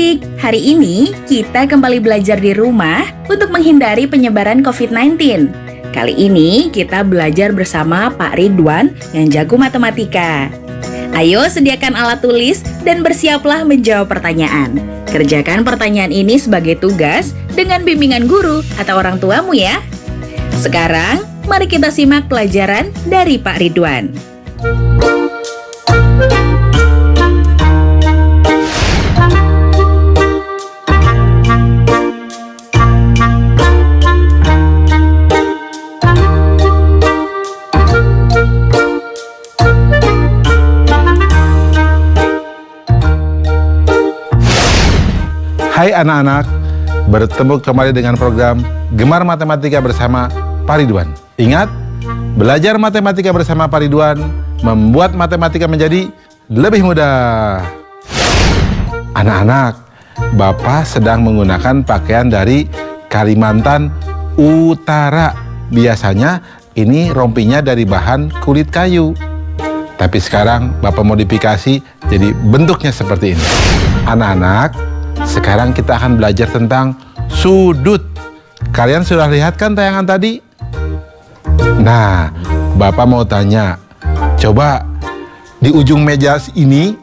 adik-adik, hari ini kita kembali belajar di rumah untuk menghindari penyebaran COVID-19. Kali ini kita belajar bersama Pak Ridwan yang jago matematika. Ayo sediakan alat tulis dan bersiaplah menjawab pertanyaan. Kerjakan pertanyaan ini sebagai tugas dengan bimbingan guru atau orang tuamu ya. Sekarang, mari kita simak pelajaran dari Pak Ridwan. Hai anak-anak, bertemu kembali dengan program Gemar Matematika bersama Pak Ridwan. Ingat, belajar matematika bersama Pak Ridwan membuat matematika menjadi lebih mudah. Anak-anak, Bapak sedang menggunakan pakaian dari Kalimantan Utara. Biasanya ini rompinya dari bahan kulit kayu. Tapi sekarang Bapak modifikasi jadi bentuknya seperti ini. Anak-anak, sekarang kita akan belajar tentang sudut. Kalian sudah lihat kan tayangan tadi? Nah, Bapak mau tanya, coba di ujung meja ini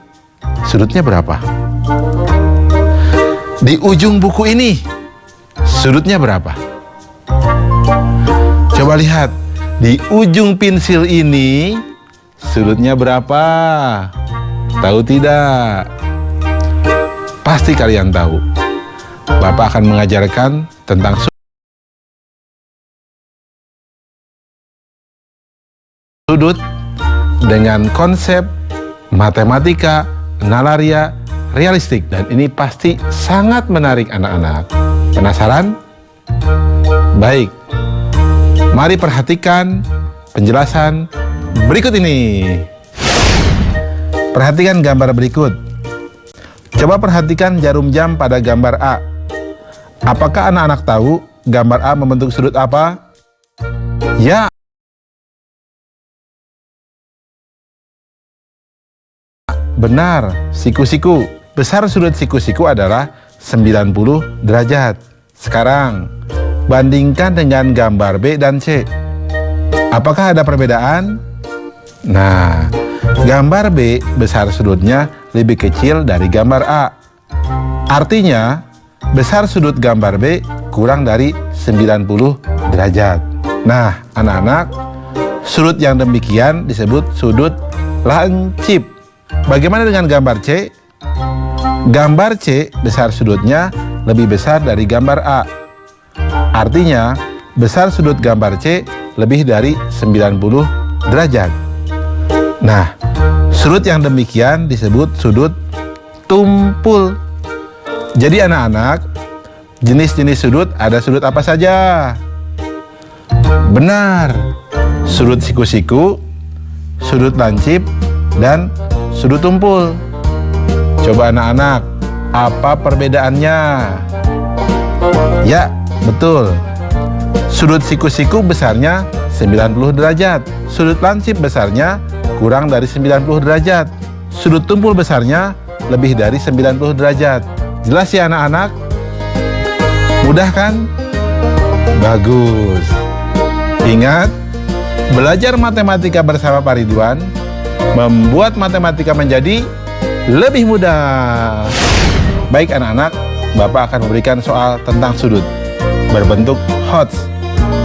sudutnya berapa? Di ujung buku ini sudutnya berapa? Coba lihat, di ujung pensil ini sudutnya berapa? Tahu tidak? Pasti kalian tahu. Bapak akan mengajarkan tentang sudut dengan konsep matematika, nalaria, realistik. Dan ini pasti sangat menarik anak-anak. Penasaran? Baik. Mari perhatikan penjelasan berikut ini. Perhatikan gambar berikut. Coba perhatikan jarum jam pada gambar A. Apakah anak-anak tahu gambar A membentuk sudut apa? Ya. Benar, siku-siku. Besar sudut siku-siku adalah 90 derajat. Sekarang, bandingkan dengan gambar B dan C. Apakah ada perbedaan? Nah, gambar B besar sudutnya lebih kecil dari gambar A. Artinya, besar sudut gambar B kurang dari 90 derajat. Nah, anak-anak, sudut yang demikian disebut sudut lancip. Bagaimana dengan gambar C? Gambar C besar sudutnya lebih besar dari gambar A. Artinya, besar sudut gambar C lebih dari 90 derajat. Nah, sudut yang demikian disebut sudut tumpul. Jadi anak-anak, jenis-jenis sudut ada sudut apa saja? Benar, sudut siku-siku, sudut lancip, dan sudut tumpul. Coba anak-anak, apa perbedaannya? Ya, betul. Sudut siku-siku besarnya 90 derajat. Sudut lancip besarnya kurang dari 90 derajat. Sudut tumpul besarnya lebih dari 90 derajat. Jelas ya anak-anak? Mudah kan? Bagus. Ingat, belajar matematika bersama Pak Ridwan membuat matematika menjadi lebih mudah. Baik anak-anak, Bapak akan memberikan soal tentang sudut berbentuk HOTS,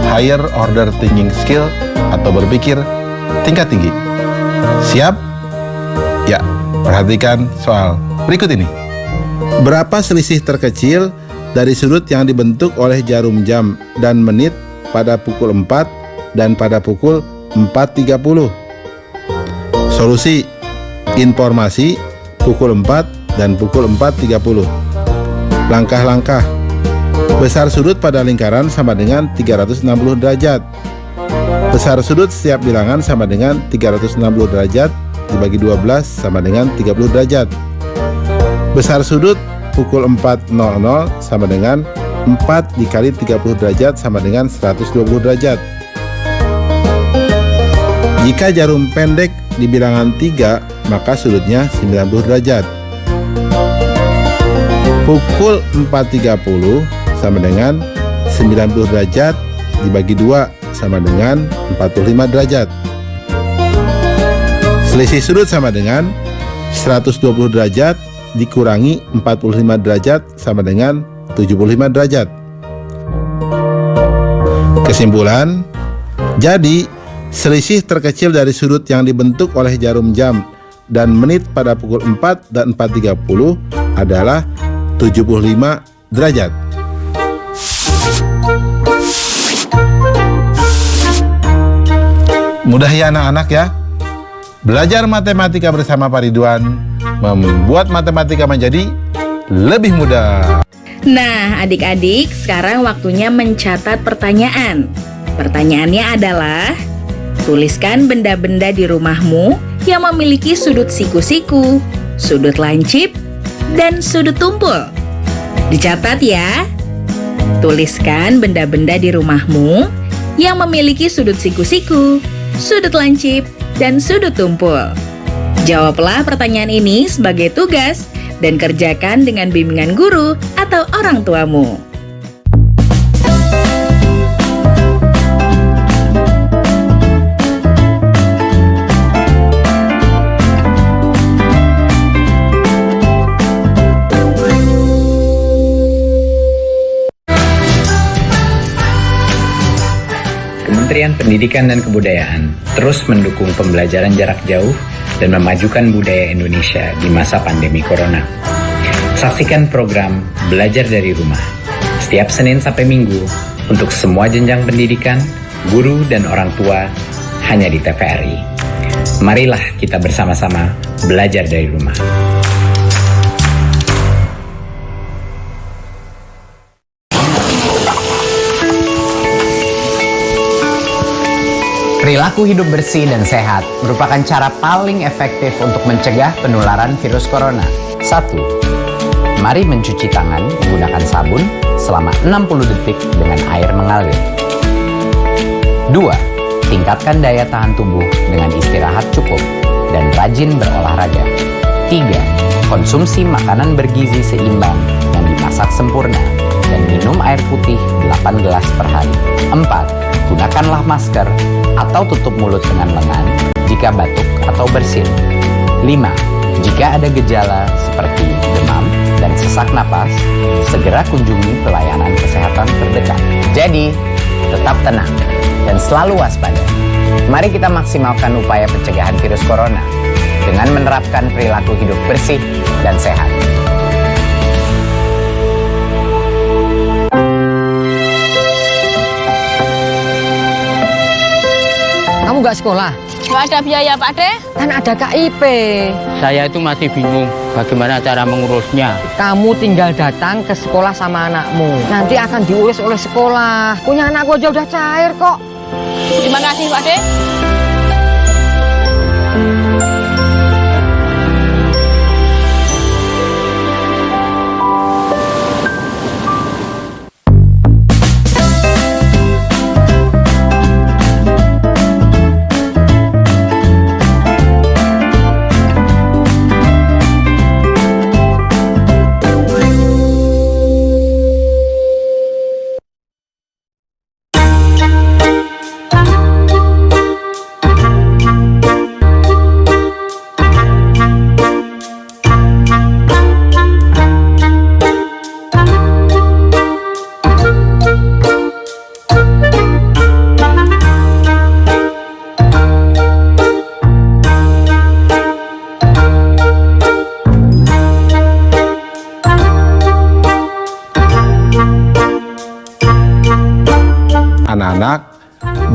Higher Order Thinking Skill, atau berpikir tingkat tinggi. Siap? Ya, perhatikan soal berikut ini. Berapa selisih terkecil dari sudut yang dibentuk oleh jarum jam dan menit pada pukul 4 dan pada pukul 4.30? Solusi: informasi pukul 4 dan pukul 4.30. Langkah-langkah: besar sudut pada lingkaran sama dengan 360 derajat. Besar sudut setiap bilangan sama dengan 360 derajat dibagi 12 sama dengan 30 derajat. Besar sudut pukul 4.00 sama dengan 4 dikali 30 derajat sama dengan 120 derajat. Jika jarum pendek di bilangan 3, maka sudutnya 90 derajat. Pukul 4.30 sama dengan 90 derajat dibagi 2 sama dengan 45 derajat. Selisih sudut sama dengan 120 derajat dikurangi 45 derajat sama dengan 75 derajat. Kesimpulan, jadi selisih terkecil dari sudut yang dibentuk oleh jarum jam dan menit pada pukul 4 dan 4.30 adalah 75 derajat. Mudah ya anak-anak ya? Belajar matematika bersama Pak Ridwan membuat matematika menjadi lebih mudah. Nah, adik-adik, sekarang waktunya mencatat pertanyaan. Pertanyaannya adalah, tuliskan benda-benda di rumahmu yang memiliki sudut siku-siku, sudut lancip, dan sudut tumpul. Dicatat ya. Tuliskan benda-benda di rumahmu yang memiliki sudut siku-siku, sudut lancip, dan sudut tumpul. Jawablah pertanyaan ini sebagai tugas dan kerjakan dengan bimbingan guru atau orang tuamu. Kementerian Pendidikan dan Kebudayaan terus mendukung pembelajaran jarak jauh dan memajukan budaya Indonesia di masa pandemi Corona. Saksikan program Belajar dari Rumah setiap Senin sampai Minggu untuk semua jenjang pendidikan, guru, dan orang tua hanya di TVRI. Marilah kita bersama-sama belajar dari rumah. Perilaku hidup bersih dan sehat merupakan cara paling efektif untuk mencegah penularan virus corona. 1. Mari mencuci tangan menggunakan sabun selama 60 detik dengan air mengalir. 2. Tingkatkan daya tahan tubuh dengan istirahat cukup dan rajin berolahraga. 3. Konsumsi makanan bergizi seimbang yang dimasak sempurna dan minum air putih 8 gelas per hari. 4. Gunakanlah masker atau tutup mulut dengan lengan jika batuk atau bersin. 5. Jika ada gejala seperti demam dan sesak napas, segera kunjungi pelayanan kesehatan terdekat. Jadi, tetap tenang dan selalu waspada. Mari kita maksimalkan upaya pencegahan virus corona dengan menerapkan perilaku hidup bersih dan sehat. Kamu nggak sekolah? Nggak ada biaya, Pak De. Kan ada KIP. Saya itu masih bingung bagaimana cara mengurusnya. Kamu tinggal datang ke sekolah sama anakmu. Nanti akan diurus oleh sekolah. Punya anakku aja udah cair kok. Terima kasih, Pak De. Anak-anak,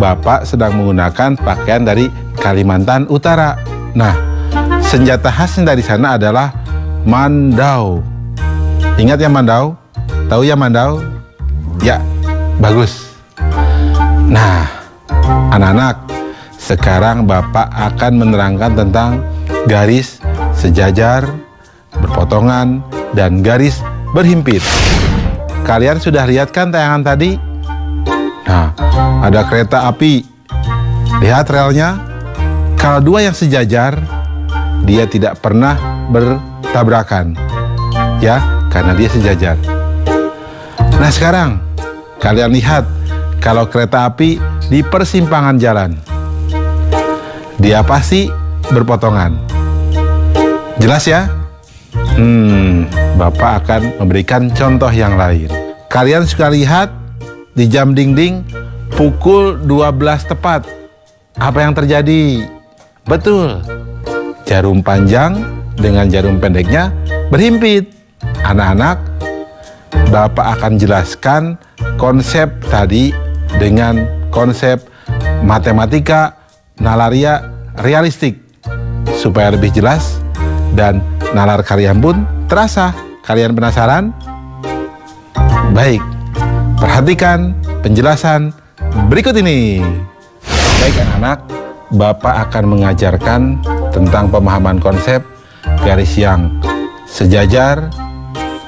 Bapak sedang menggunakan pakaian dari Kalimantan Utara. Nah, senjata khasnya dari sana adalah mandau. Ingat ya mandau? Tahu ya mandau? Ya, bagus. Nah, anak-anak, sekarang Bapak akan menerangkan tentang garis sejajar, berpotongan, dan garis berhimpit. Kalian sudah lihat kan tayangan tadi? Nah, ada kereta api. Lihat relnya. Kalau dua yang sejajar, dia tidak pernah bertabrakan. Ya, karena dia sejajar. Nah sekarang, kalian lihat kalau kereta api di persimpangan jalan. Dia pasti berpotongan. Jelas ya? Bapak akan memberikan contoh yang lain. Kalian suka lihat di jam dinding pukul 12 tepat. Apa yang terjadi? Betul. Jarum panjang dengan jarum pendeknya berhimpit. Anak-anak, Bapak akan jelaskan konsep tadi dengan konsep matematika nalaria realistik supaya lebih jelas dan nalar kalian pun terasa. Kalian penasaran? Baik, perhatikan penjelasan berikut ini. Baik anak-anak, Bapak akan mengajarkan tentang pemahaman konsep garis yang sejajar,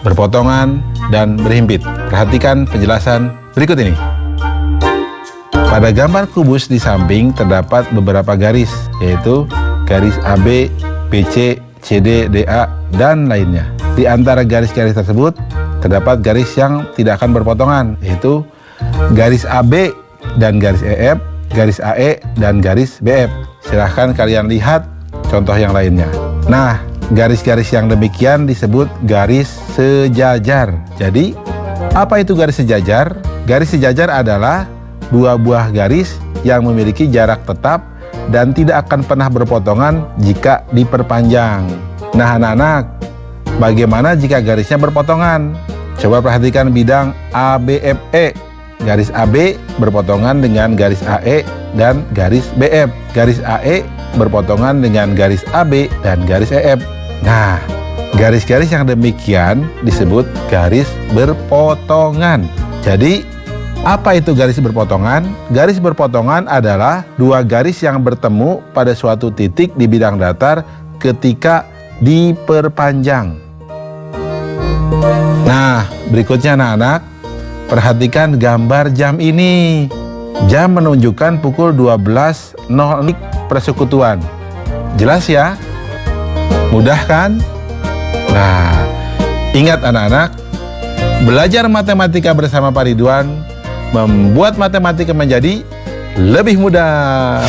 berpotongan, dan berhimpit. Perhatikan penjelasan berikut ini. Pada gambar kubus di samping terdapat beberapa garis, yaitu garis AB, BC, CD, DA, dan lainnya. Di antara garis-garis tersebut terdapat garis yang tidak akan berpotongan, yaitu garis AB dan garis EF, garis AE dan garis BF. Silahkan kalian lihat contoh yang lainnya. Nah, garis-garis yang demikian disebut garis sejajar. Jadi, apa itu garis sejajar? Garis sejajar adalah dua buah garis yang memiliki jarak tetap dan tidak akan pernah berpotongan jika diperpanjang. Nah anak-anak, bagaimana jika garisnya berpotongan? Coba perhatikan bidang ABFE. Garis AB berpotongan dengan garis AE dan garis BF. Garis AE berpotongan dengan garis AB dan garis EF. Nah, garis-garis yang demikian disebut garis berpotongan. Jadi, apa itu garis berpotongan? Garis berpotongan adalah dua garis yang bertemu pada suatu titik di bidang datar ketika diperpanjang. Nah, berikutnya anak-anak, perhatikan gambar jam ini. Jam menunjukkan pukul 12.00 persekutuan. Jelas ya? Mudah kan? Nah, ingat anak-anak, belajar matematika bersama Pak Ridwan membuat matematika menjadi lebih mudah.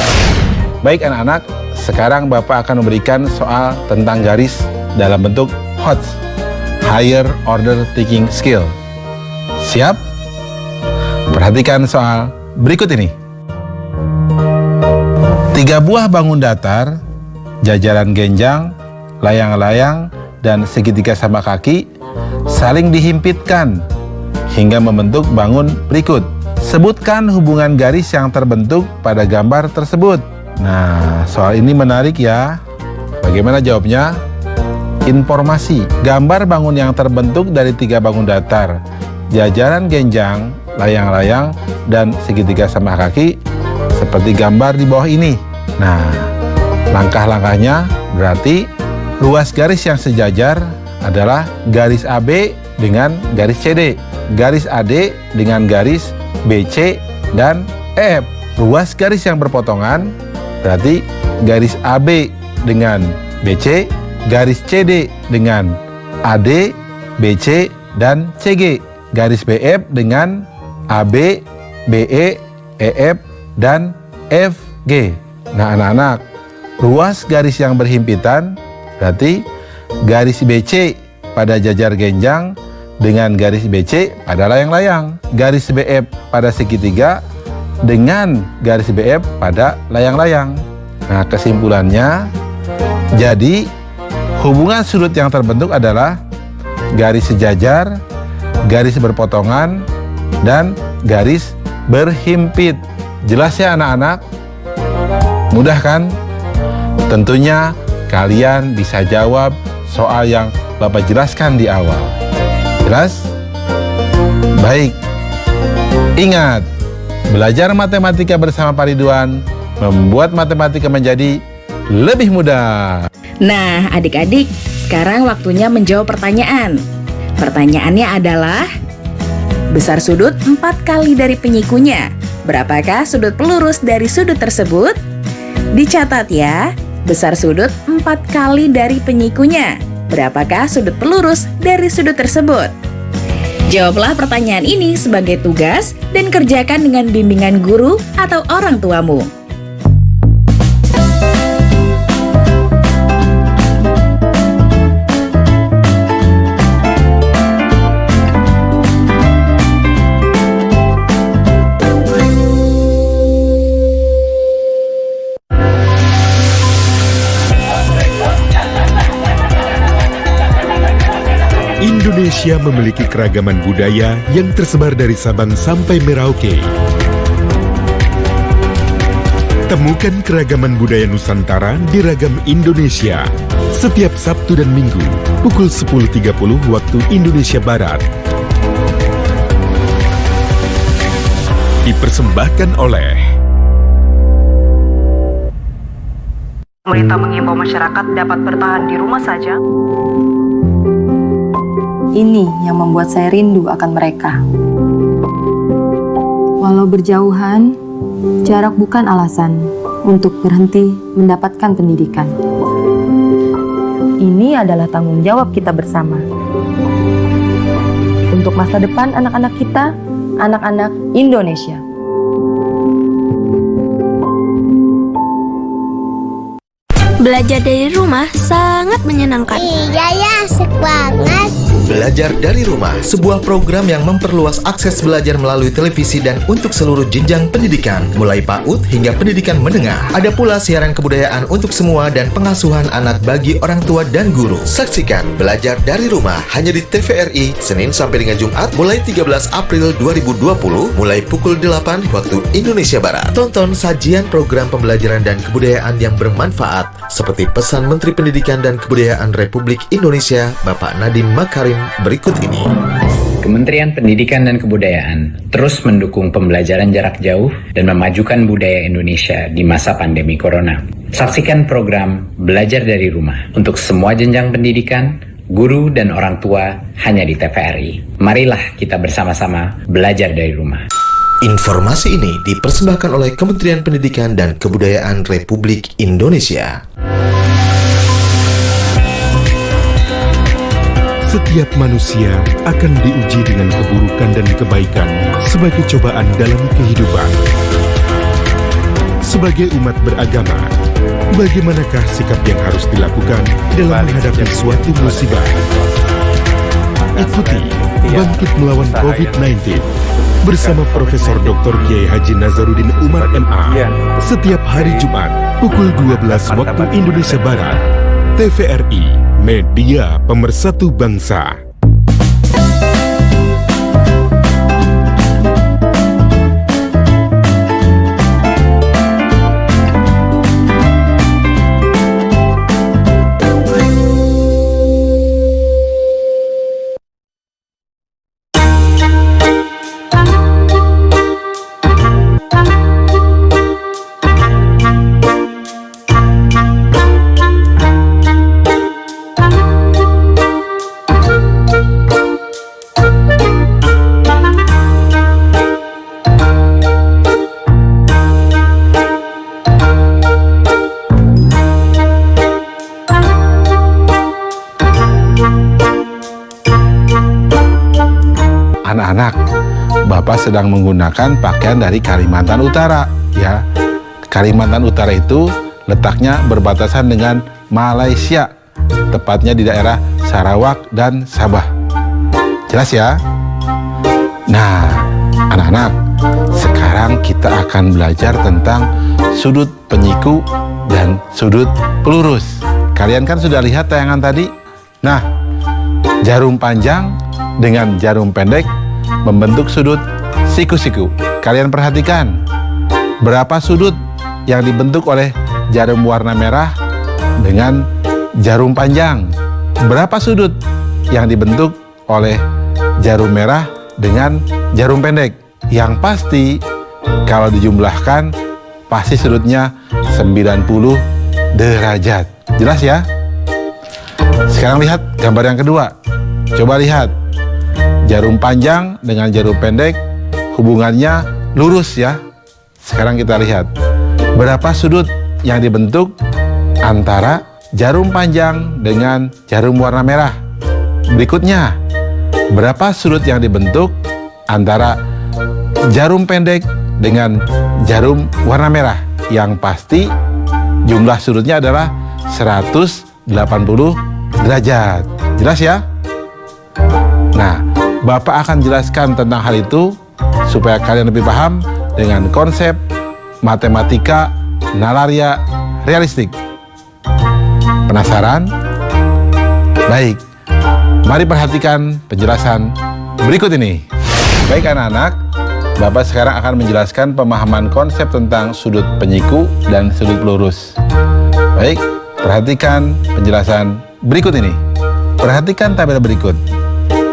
Baik anak-anak, sekarang Bapak akan memberikan soal tentang garis dalam bentuk HOTS, Higher Order Thinking Skill. Siap? Perhatikan soal berikut ini. 3 buah bangun datar, jajaran genjang, layang-layang, dan segitiga sama kaki saling dihimpitkan hingga membentuk bangun berikut. Sebutkan hubungan garis yang terbentuk pada gambar tersebut. Nah, soal ini menarik ya. Bagaimana jawabnya? Informasi. Gambar bangun yang terbentuk dari 3 bangun datar, jajaran genjang, layang-layang, dan segitiga sama kaki seperti gambar di bawah ini. Nah, langkah-langkahnya berarti ruas garis yang sejajar adalah garis AB dengan garis CD, garis AD dengan garis BC dan EF. Ruas garis yang berpotongan berarti garis AB dengan BC, garis CD dengan AD, BC, dan CG, garis BF dengan AB, BE, EF, dan FG. Nah anak-anak, ruas garis yang berhimpitan berarti garis BC pada jajar genjang dengan garis BC pada layang-layang, garis BF pada segitiga dengan garis BF pada layang-layang. Nah kesimpulannya, jadi hubungan sudut yang terbentuk adalah garis sejajar, garis berpotongan, dan garis berhimpit. Jelas ya anak-anak? Mudah kan? Tentunya kalian bisa jawab soal yang Bapak jelaskan di awal. Jelas? Baik. Ingat, belajar matematika bersama Pak Ridwan membuat matematika menjadi lebih mudah. Nah, adik-adik, sekarang waktunya menjawab pertanyaan. Pertanyaannya adalah, besar sudut 4 kali dari penyikunya. Berapakah sudut pelurus dari sudut tersebut? Dicatat ya, besar sudut 4 kali dari penyikunya. berapakah sudut pelurus dari sudut tersebut? Jawablah pertanyaan ini sebagai tugas dan kerjakan dengan bimbingan guru atau orang tuamu. Indonesia memiliki keragaman budaya yang tersebar dari Sabang sampai Merauke. Temukan keragaman budaya Nusantara di Ragam Indonesia setiap Sabtu dan Minggu pukul 10.30 waktu Indonesia Barat. Dipersembahkan oleh Pemerintah mengimbau masyarakat dapat bertahan di rumah saja. Ini yang membuat saya rindu akan mereka. Walau berjauhan, jarak bukan alasan untuk berhenti mendapatkan pendidikan. Ini adalah tanggung jawab kita bersama. Untuk masa depan anak-anak kita, anak-anak Indonesia. Belajar dari rumah sangat menyenangkan. Iya ya, asik banget. Belajar dari Rumah, sebuah program yang memperluas akses belajar melalui televisi dan untuk seluruh jenjang pendidikan, mulai PAUD hingga pendidikan menengah. Ada pula siaran kebudayaan untuk semua dan pengasuhan anak bagi orang tua dan guru. Saksikan Belajar dari Rumah hanya di TVRI, Senin sampai dengan Jumat, mulai 13 April 2020, mulai pukul 8 waktu Indonesia Barat. Tonton sajian program pembelajaran dan kebudayaan yang bermanfaat, seperti pesan Menteri Pendidikan dan Kebudayaan Republik Indonesia, Bapak Nadiem Makarim berikut ini. Kementerian Pendidikan dan Kebudayaan terus mendukung pembelajaran jarak jauh dan memajukan budaya Indonesia di masa pandemi corona. Saksikan program Belajar dari Rumah untuk semua jenjang pendidikan, guru dan orang tua hanya di TVRI. Marilah kita bersama-sama belajar dari rumah. Informasi ini dipersembahkan oleh Kementerian Pendidikan dan Kebudayaan Republik Indonesia. Setiap manusia akan diuji dengan keburukan dan kebaikan sebagai cobaan dalam kehidupan. Sebagai umat beragama, bagaimanakah sikap yang harus dilakukan dalam menghadapi suatu musibah? Ikuti Bangkit Melawan COVID-19 bersama Profesor Dr. Kiai Haji Nazaruddin Umar MA setiap hari Jumat pukul 12 waktu Indonesia Barat. TVRI, Media Pemersatu Bangsa. Anak-anak, Bapak sedang menggunakan pakaian dari Kalimantan Utara, ya. Kalimantan Utara itu letaknya berbatasan dengan Malaysia, tepatnya di daerah Sarawak dan Sabah. Jelas ya? Nah, anak-anak, sekarang kita akan belajar tentang sudut penyiku dan sudut pelurus. Kalian kan sudah lihat tayangan tadi? Nah, jarum panjang dengan jarum pendek membentuk sudut siku-siku. Kalian perhatikan, berapa sudut yang dibentuk oleh jarum warna merah dengan jarum panjang? Berapa sudut yang dibentuk oleh jarum merah dengan jarum pendek? Yang pasti, kalau dijumlahkan, pasti sudutnya 90 derajat. Jelas ya? Sekarang lihat gambar yang kedua. Coba lihat. Jarum panjang dengan jarum pendek hubungannya lurus ya. Sekarang kita lihat berapa sudut yang dibentuk antara jarum panjang dengan jarum warna merah. Berikutnya, berapa sudut yang dibentuk antara jarum pendek dengan jarum warna merah? Yang pasti jumlah sudutnya adalah 180 derajat. Jelas ya? Nah, Bapak akan jelaskan tentang hal itu supaya kalian lebih paham dengan konsep matematika nalaria realistik. Penasaran? Baik, mari perhatikan penjelasan berikut ini. Baik anak-anak, Bapak sekarang akan menjelaskan pemahaman konsep tentang sudut penyiku dan sudut lurus. Baik, perhatikan penjelasan berikut ini. Perhatikan tabel berikut.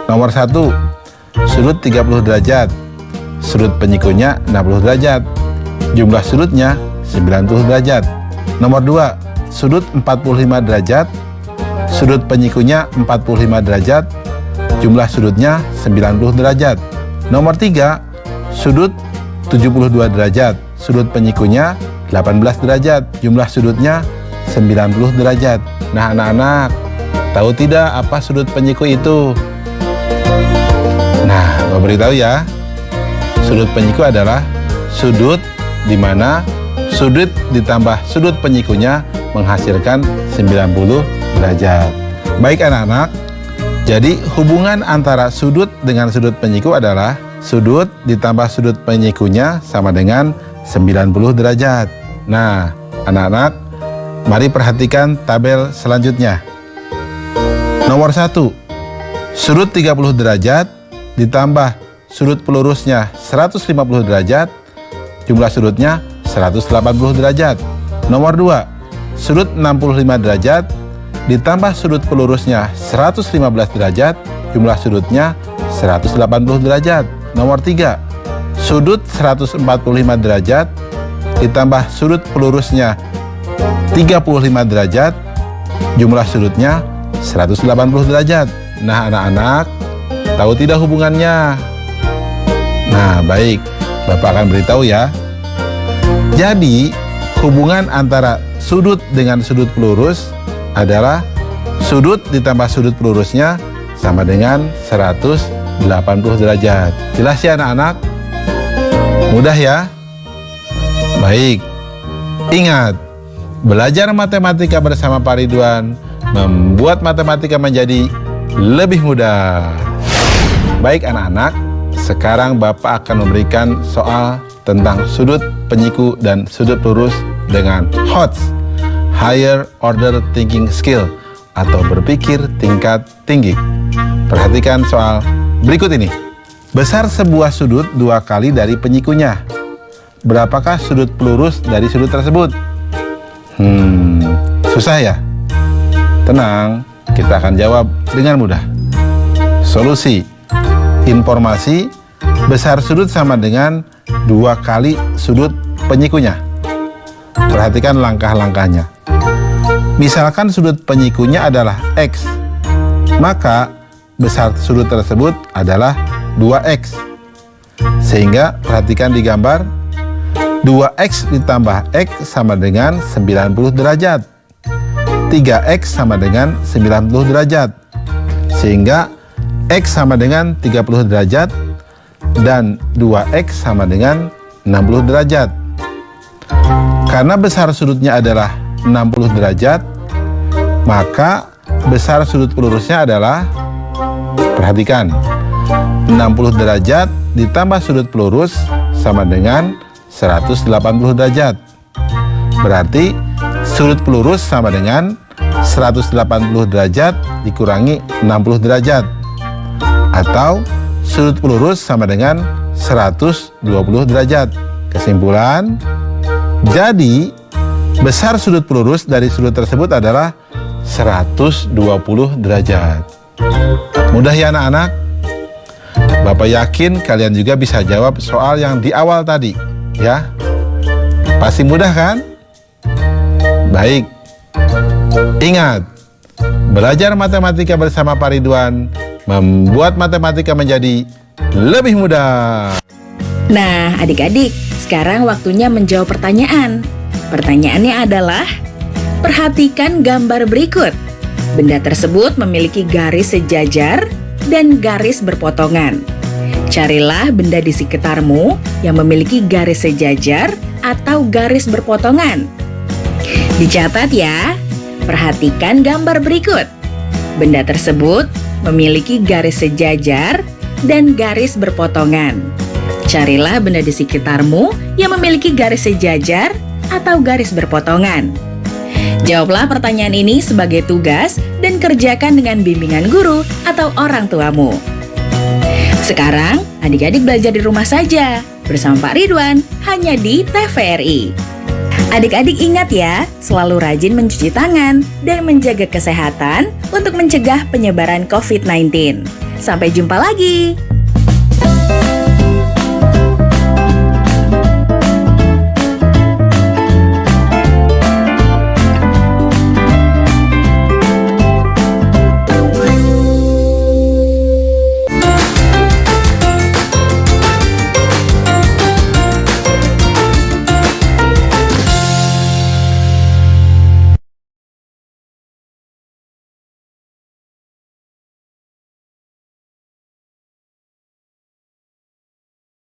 Nomor 1, sudut 30 derajat. Sudut penyikunya 60 derajat. Jumlah sudutnya 90 derajat. Nomor 2, sudut 45 derajat. Sudut penyikunya 45 derajat. Jumlah sudutnya 90 derajat. Nomor 3, sudut 72 derajat. Sudut penyikunya 18 derajat. Jumlah sudutnya 90 derajat. Nah anak-anak, tahu tidak apa sudut penyiku itu? Nah, mau beritahu ya. Sudut penyiku adalah sudut di mana sudut ditambah sudut penyikunya menghasilkan 90 derajat. Baik anak-anak, jadi hubungan antara sudut dengan sudut penyiku adalah sudut ditambah sudut penyikunya sama dengan 90 derajat. Nah, anak-anak, mari perhatikan tabel selanjutnya. Nomor 1, sudut 30 derajat ditambah sudut pelurusnya 150 derajat, jumlah sudutnya 180 derajat. Nomor 2, sudut 65 derajat ditambah sudut pelurusnya 115 derajat, jumlah sudutnya 180 derajat. Nomor 3, sudut 145 derajat ditambah sudut pelurusnya 35 derajat, jumlah sudutnya 180 derajat. Nah anak-anak, tahu tidak hubungannya? Nah baik, Bapak akan beritahu ya. Jadi hubungan antara sudut dengan sudut pelurus adalah sudut ditambah sudut pelurusnya sama dengan 180 derajat. Jelas ya anak-anak? Mudah ya? Baik, ingat, belajar matematika bersama Pak Ridwan membuat matematika menjadi lebih mudah. Baik anak-anak, sekarang Bapak akan memberikan soal tentang sudut penyiku dan sudut lurus dengan HOTS, Higher Order Thinking Skill, atau berpikir tingkat tinggi. Perhatikan soal berikut ini. Besar sebuah sudut 2 kali dari penyikunya. Berapakah sudut pelurus dari sudut tersebut? Susah ya? Tenang, kita akan jawab dengan mudah. Solusi. Informasi, besar sudut sama dengan 2 kali sudut penyikunya. Perhatikan langkah-langkahnya. Misalkan sudut penyikunya adalah X, maka besar sudut tersebut adalah 2X. Sehingga perhatikan di gambar, 2X ditambah X sama dengan 90 derajat. 3X sama dengan 90 derajat. Sehingga X sama dengan 30 derajat dan 2X sama dengan 60 derajat. Karena besar sudutnya adalah 60 derajat, maka besar sudut pelurusnya adalah, perhatikan, 60 derajat ditambah sudut pelurus sama dengan 180 derajat. Berarti sudut pelurus sama dengan 180 derajat dikurangi 60 derajat. Atau sudut pelurus sama dengan 120 derajat. Kesimpulan, jadi besar sudut pelurus dari sudut tersebut adalah 120 derajat. Mudah ya anak-anak? Bapak yakin kalian juga bisa jawab soal yang di awal tadi, ya? Pasti mudah kan? Baik. Ingat, belajar matematika bersama Pak Ridwan membuat matematika menjadi lebih mudah. Nah, adik-adik, sekarang waktunya menjawab pertanyaan. Pertanyaannya adalah, Perhatikan gambar berikut. Benda tersebut memiliki garis sejajar dan garis berpotongan. Carilah benda di sekitarmu yang memiliki garis sejajar atau garis berpotongan. Dicatat ya. Perhatikan gambar berikut. Benda tersebut memiliki garis sejajar dan garis berpotongan. Carilah benda di sekitarmu yang memiliki garis sejajar atau garis berpotongan. Jawablah pertanyaan ini sebagai tugas dan kerjakan dengan bimbingan guru atau orang tuamu. Sekarang, adik-adik belajar di rumah saja bersama Pak Ridwan hanya di TVRI. Adik-adik ingat ya, selalu rajin mencuci tangan dan menjaga kesehatan untuk mencegah penyebaran COVID-19. Sampai jumpa lagi.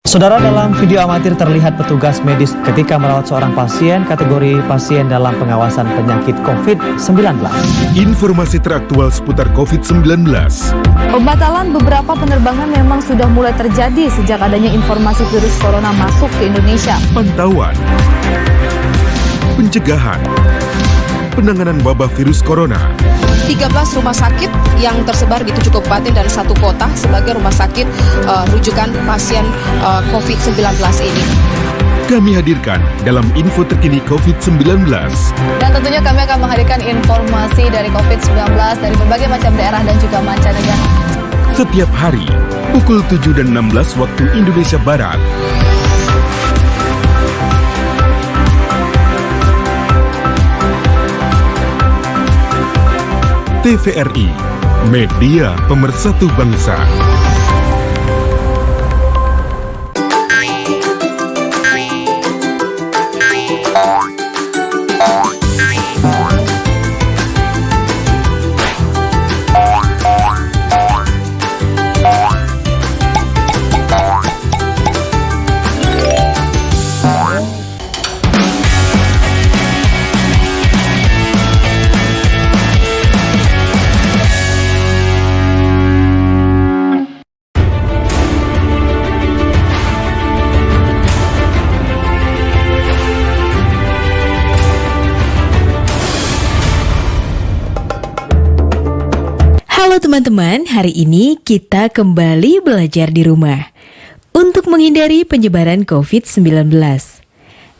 Saudara, dalam video amatir terlihat petugas medis ketika merawat seorang pasien kategori pasien dalam pengawasan penyakit COVID-19. Informasi teraktual seputar COVID-19. Pembatalan beberapa penerbangan memang sudah mulai terjadi sejak adanya informasi virus corona masuk ke Indonesia. Pantauan, pencegahan, penanganan wabah virus corona. 13 rumah sakit yang tersebar di 7 kabupaten dan 1 kota sebagai rumah sakit rujukan pasien COVID-19 ini. Kami hadirkan dalam info terkini COVID-19. Dan tentunya kami akan menghadirkan informasi dari COVID-19 dari berbagai macam daerah dan juga mancanegara. Setiap hari, pukul 7 dan 16 waktu Indonesia Barat. TVRI, media pemersatu bangsa. Halo teman-teman, hari ini kita kembali belajar di rumah untuk menghindari penyebaran COVID-19.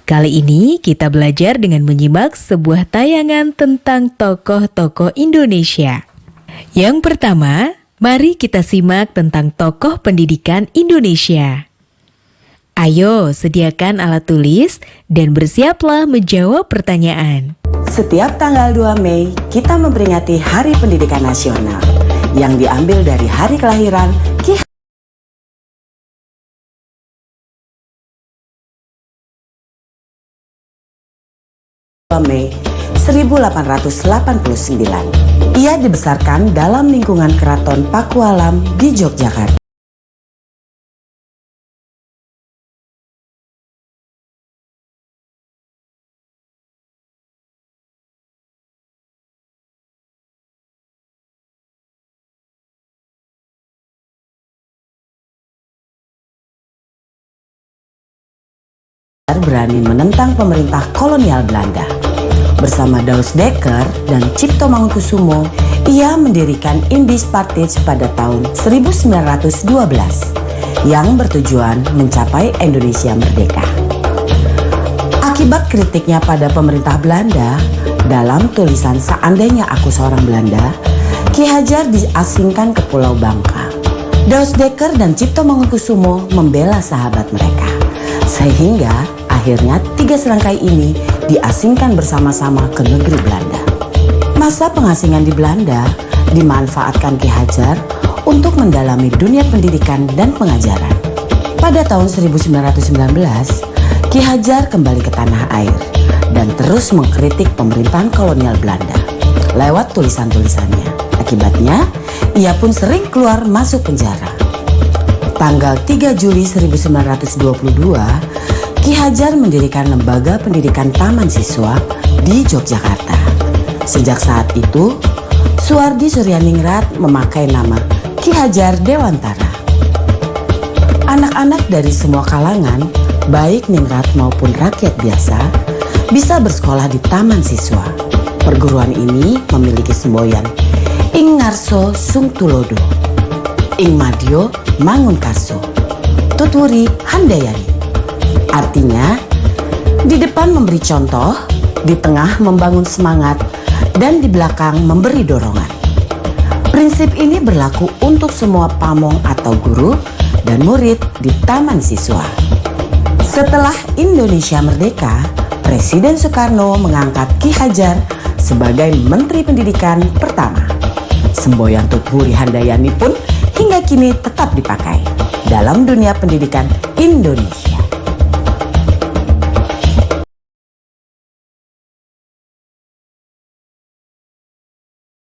Kali ini kita belajar dengan menyimak sebuah tayangan tentang tokoh-tokoh Indonesia. Yang pertama, mari kita simak tentang tokoh pendidikan Indonesia. Ayo, sediakan alat tulis dan bersiaplah menjawab pertanyaan. Setiap tanggal 2 Mei, kita memperingati Hari Pendidikan Nasional yang diambil dari hari kelahiran Ki Mei 1889. Ia dibesarkan dalam lingkungan Keraton Pakualam di Yogyakarta. Berani menentang pemerintah kolonial Belanda. Bersama Daus Dekker dan Cipto Mangunkusumo, ia mendirikan Indisch Partij pada tahun 1912 yang bertujuan mencapai Indonesia merdeka. Akibat kritiknya pada pemerintah Belanda, dalam tulisan Seandainya Aku Seorang Belanda, Ki Hajar diasingkan ke Pulau Bangka. Daus Dekker dan Cipto Mangunkusumo membela sahabat mereka, sehingga akhirnya 3 serangkai ini diasingkan bersama-sama ke negeri Belanda. Masa pengasingan di Belanda dimanfaatkan Ki Hajar untuk mendalami dunia pendidikan dan pengajaran. Pada tahun 1919, Ki Hajar kembali ke tanah air dan terus mengkritik pemerintahan kolonial Belanda lewat tulisan-tulisannya. Akibatnya, ia pun sering keluar masuk penjara. Tanggal 3 Juli 1922, Ki Hajar mendirikan lembaga pendidikan taman siswa di Yogyakarta. Sejak saat itu, Suwardi Suryaningrat memakai nama Ki Hajar Dewantara. Anak-anak dari semua kalangan, baik ningrat maupun rakyat biasa, bisa bersekolah di taman siswa. Perguruan ini memiliki semboyan Ing Ngarso Sung Tulodo, Ing Madyo Mangunkarso, Tutwuri Handayani. Artinya, di depan memberi contoh, di tengah membangun semangat, dan di belakang memberi dorongan. Prinsip ini berlaku untuk semua pamong atau guru dan murid di taman siswa. Setelah Indonesia merdeka, Presiden Soekarno mengangkat Ki Hajar sebagai Menteri Pendidikan pertama. Semboyan Tutwuri Handayani pun hingga kini tetap dipakai dalam dunia pendidikan Indonesia.